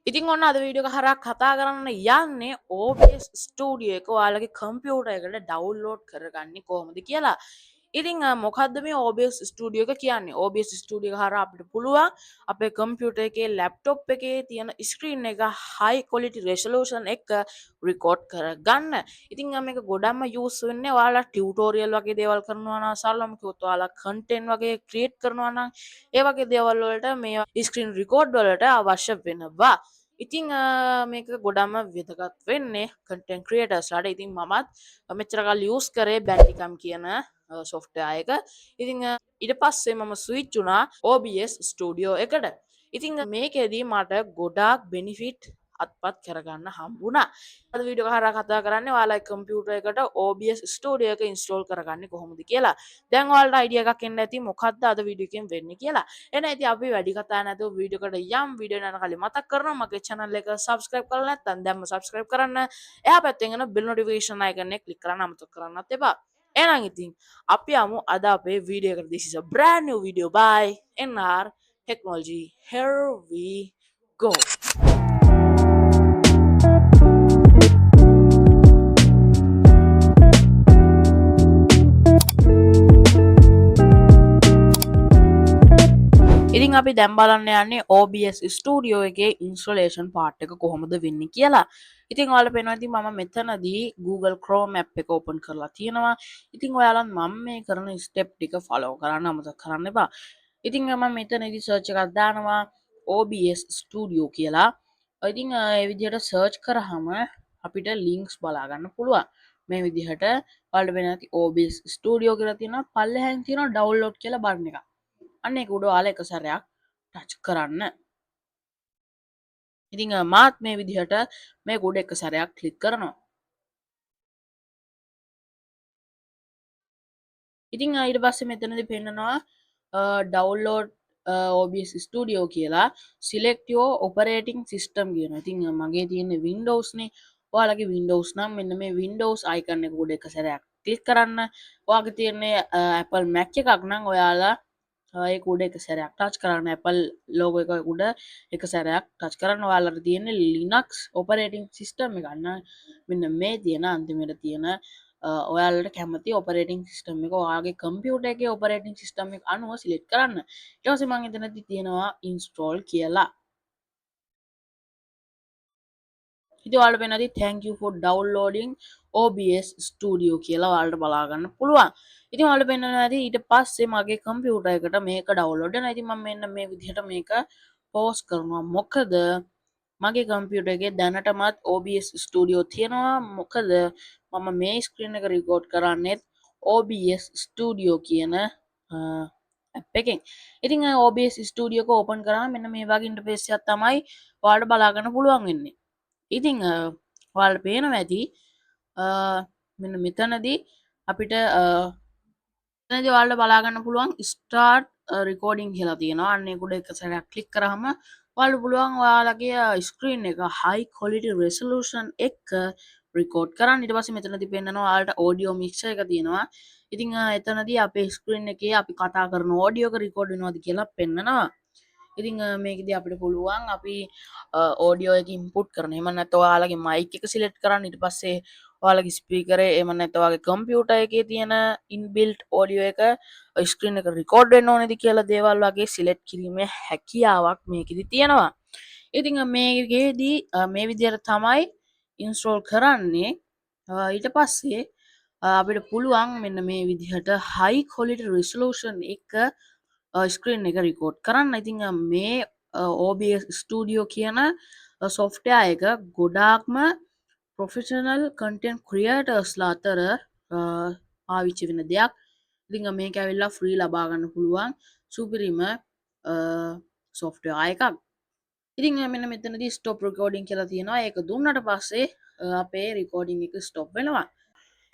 ඉතින් ඔන්න අද වීඩියෝ එක හරහා කතා කරන්න යන්නේ OBS ස්ටුඩියෝ එක ඔයාලගේ කම්පියුටර් එකට ඩවුන්ලෝඩ් කරගන්නේ කොහොමද කියලා. ඉතින් මොකද්ද මේ OBS ස්ටුඩියෝ එක කියන්නේ? OBS ස්ටුඩියෝ එක හරහා අපිට පුළුවන් අපේ කම්පියුටර් එකේ ලැප්ටොප් එකේ තියෙන ස්ක්‍රීන් එක high quality resolution එක රෙකෝඩ් කරගන්න. ඉතින් මේක ගොඩක්ම යූස් වෙන්නේ ඔයාලා ටියුටෝරියල් වගේ දේවල් කරනවා නම් සරලවම කිව්වොත් ඔයාලා කන්ටෙන්ට් වගේ ක්‍රියේට් කරනවා නම් ඒ වගේ දේවල් වලට මේ ස්ක්‍රීන් රෙකෝඩ් වලට අවශ්‍ය වෙනවා. ඉතිං මේක ගොඩම විදගත් වෙන්නේ කටන් ක්‍රියටර්ස්ලාට. ඉතින් මමත් මෙච්චරකල් ලියස් කරේ බැන්ඩිකම් කියන සොෆ්ටයා එක. ඉතිං ඉට පස්සේ මම ස්විච්චුනා OBS ස්ටඩියෝ එකට. ඉතිං මේකෙදී මට ගොඩාක් බෙනිෆිට් අත්පත් කරගන්න හම්බුණා. අද වීඩියෝ හරහා කතා කරන්නේ ඔයාලා කම්පියුටර් එකට OBS ස්ටුඩියෝ එක ඉන්ස්ටෝල් කරගන්නේ කොහොමද කියලා. දැන් ඔයාලට අයිඩියා එකක් එන්න ඇති මොකක්ද අද වීඩියෝ එකෙන් වෙන්නේ කියලා. එහෙනම් ඉතින් අපි වැඩි කතා නැතුව වීඩියෝ එකට යම්. වීඩියෝ යන කලින් මතක් කරනවා මගේ channel එක subscribe කරලා නැත්නම් දැන්ම subscribe කරන්න. එහා පැත්තෙන් එන bell notification icon එක click කරන්න අමතක කරන්නත් එපා. එහෙනම් ඉතින් අපි යමු අද අපේ වීඩියෝ එකට. This is a brand new video by NR Technology. Here we go. ඉතින් අපි දැන් බලන්න යන්නේ OBS ස්ටුඩියෝ එකේ ඉන්ස්ටොලේෂන් පාර්ට් එක කොහොමද වෙන්නේ කියලා. ඉතින් ඔයාලා පේනවා ඉතින් මම මෙතනදී Google Chrome app එක open කරලා තියෙනවා. ඉතින් ඔයාලා මම මේ කරන ස්ටෙප් ටික follow කරන්න අමතක කරන්න එපා. ඉතින් මම මෙතනදී search එකක් දානවා OBS ස්ටුඩියෝ කියලා. ඉතින් ඒ විදිහට search කරාම අපිට links බලා ගන්න පුළුවන්. මේ විදිහට ඔයාලට වෙන ඇති OBS ස්ටුඩියෝ කියලා තියෙනවා. පල්ලෙහාන් තියෙනවා download කියලා බටන් එකක්. අන්න ඒක උඩ ඔයාලා එක සැරයක් ටච් කරන්න. ඉතින් මාත් මේ විදිහට මේක උඩ එක සැරයක් ක්ලික් කරනවා. ඉතින් ඊට පස්සේ මෙතනදී පෙන්නනවා download OBS Studio කියලා select your operating system කියනවා. ඉතින් මගේ තියෙන්නේ Windows නේ. ඔයාලගේ Windows නම් මෙන්න මේ Windows icon එක උඩ එක සැරයක් ක්ලික් කරන්න. ඔයාගේ තියෙන්නේ Apple Mac එකක් නම් ඔයාලා ඒක උඩ එක සැරයක් ටච් කරන්න. Apple logo එක උඩ එක සැරයක් ටච් කරන්න. ඔයාලට තියෙන්නේ Linux operating system එක. අන්න මෙන්න මේ තියෙන අන්තිමට තියෙන ඔයාලට කැමති ඔපරේටිං සිස්ටම් එක ඔයාගේ කම්පියුටර් එකේ ඔපරේටිං සිස්ටම් එක අනුව සිලෙක්ට් කරන්න. ඊට පස්සේ මම එතනදි තියෙනවා install කියලා. ඉතින් ඔයාලට වෙනදී thank you for downloading OBS Studio කියලා ඔයාලට බලා ගන්න පුළුවන්. ඉතින් ඔයාලට වෙනවා ඇති ඊට පස්සේ මගේ කම්පියුටර් එකට මේක ඩවුන්ලෝඩ් වෙනවා. ඉතින් මම මෙන්න මේ විදිහට මේක පෝස් කරනවා. මොකද මගේ කම්පියුටර් එකේ දැනටමත් OBS Studio තියෙනවා. මොකද මම මේ ස්ක්‍රීන් එක රෙකෝඩ් කරන්නේ OBS Studio කියන ඇප් එකෙන්. ඉතින් OBS Studio එක ඕපන් කරාම මෙන්න මේ වගේ ඉන්ටර්ෆේස් එකක් තමයි ඔයාලට බලා ගන්න පුළුවන් වෙන්නේ. ඉතිං ඔයාලට පේනවා ඇති මෙන්න මෙතනදී අපිට එතනදී ඔයාලට බලාගන්න පුළුවන් ස්ටාර්ට් රෙකෝඩින් කියලා තියෙනවා. අන්න ඒක උඩ එක සැරයක් ක්ලික් කරාම ඔයාලට පුළුවන් ඔයාලගේ ස්ක්‍රීන් එක high quality resolution එක රෙකෝඩ් කරන්න. ඊට පස්සේ මෙතනදී පෙන්නනවා ඔයාලට audio mixer එක තියෙනවා. ඉතින් එතනදී අපේ ස්ක්‍රීන් එකේ අපි කතා කරන audio එක රෙකෝඩ් වෙනවද කියලා පෙන්නනවා. ඉතින් මේකදී අපිට පුළුවන් අපි ඕඩියෝ එක ඉන්පුට් කරන. එහෙම නැත්නම් ඔයාලගේ මයික් එක සිලෙක්ට් කරන්න. ඊට පස්සේ ඔයාලගේ ස්පීකරේ එහෙම නැත්නම් ඔයාගේ කම්පියුටර් එකේ තියෙන ඉන්බිල්ට් ඔඩියෝ එක ස්ක්‍රීන් එක රෙකෝඩ් වෙන්න ඕනේද කියලා දේවල් වගේ සිලෙක්ට් කිරීමේ හැකියාවක් මේකෙදි තියෙනවා. ඉතින් මේකෙදී මේ විදිහට තමයි ඉන්ස්ටෝල් කරන්නේ. ඊට පස්සේ අපිට පුළුවන් මෙන්න මේ විදිහට high quality resolution එක ස්ක්‍රීන් එක රෙකෝඩ් කරන්න. ඉතින් මේ OBS Studio කියන software එක ගොඩාක්ම professional content creatorsලා අතර පාවිච්චි වෙන දෙයක්. ඉතින් මේක ඇවිල්ලා free ලබා ගන්න පුළුවන් සුපිරිම software එකක්. ඉතින් මෙන්න මෙතනදී stop recording කියලා තියෙනවා. ඒක දුන්නට පස්සේ අපේ recording එක stop වෙනවා.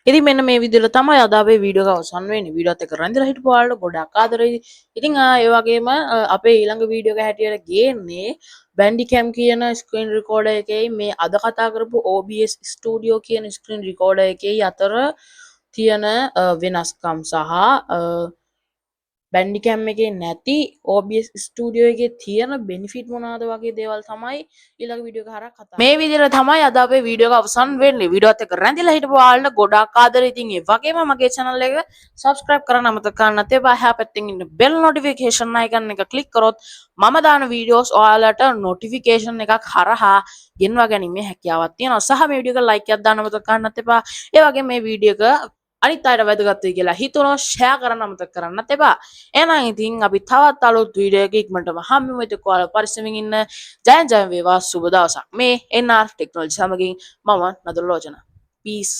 ඉතින් මෙන්න මේ විදිහට තමයි අද අපේ වීඩියෝ එක අවසන් වෙන්නේ. වීඩියෝත් එක්ක රැඳිලා හිටපු ඔයාලට ගොඩක් ආදරෙයි. ඉතින් ඒ වගේම අපේ ඊළඟ වීඩියෝ එක හැටියට ගේන්නේ Bandicam කියන ස්ක්‍රීන් රෙකෝඩර් එකේ මේ අද කතා කරපු OBS Studio කියන ස්ක්‍රීන් රෙකෝඩර් එකේ අතර තියෙන වෙනස්කම් සහ බැන්ඩිකෑම් එකේ නැති OBS ස්ටුඩියෝ එකේ තියෙන බෙනිෆිට් මොනවාද වගේ දේවල් තමයි ඊළඟ වීඩියෝ එක හරහා කතා මේ විදිහට තමයි අද අපේ වීඩියෝ එක අවසන් වෙන්නේ. වීඩියෝත් එක්ක රැඳිලා හිටපු ඔයාලට ගොඩාක් ආදරේ. ඉතින් ඒ වගේම මගේ channel එක subscribe කරන්න අමතක කරන්න නැතේ. එහා පැත්තෙන් ඉන්න bell notification icon එක click කරොත් මම දාන වීඩියෝස් ඔයාලට notification එකක් හරහා ගෙන්වා ගැනීමේ හැකියාවක් තියෙනවා. සහ මේ වීඩියෝ එක like එකක් දාන්න අමතක කරන්න නැතේ. ඒ වගේම මේ වීඩියෝ එක අනිත් අයට වැදගත් වෙයි කියලා හිතුණොත් ෂෙයා කරන්න අමතක කරන්නත් එපා. එහෙනම් ඉතින් අපි තවත් අලුත් වීඩියෝ එකක ඉක්මනටම හම්බෙමු. ඒක ඔයාලා පරිස්සමින් ඉන්න. ජය වේවා සුබ දවසක්. මේ NR ටෙක්නොලොජි සමගින් මම නදුල ලෝචන. පීස්.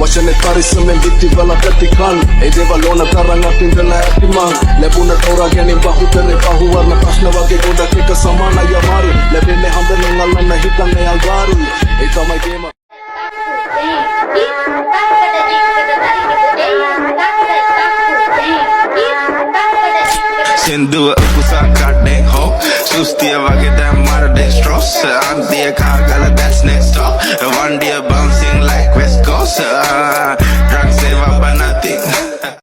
වචන පරිස්සමෙන් විත්තිවල ප්‍රතිකල් ඒ දේවල් ඕන තරම් අතින්දලා ඇතිමං ලැබුණ තෝරා ගැනීම බහුතරේ බහුවර්ණ ප්‍රශ්න වගේ ගොඩක් එක සමානයි අමාරු ලැබෙන්නේ හම්බෙන්න අල්ලන්න හිතන්නේ අල්වාරු ඒ තමයි ගේම සින්දුව උකුසා කඩේ හෝ සුස්තිය වගේ දැන් මරදේ ස්ට්‍රොස් අන්තිය කාගල දැස්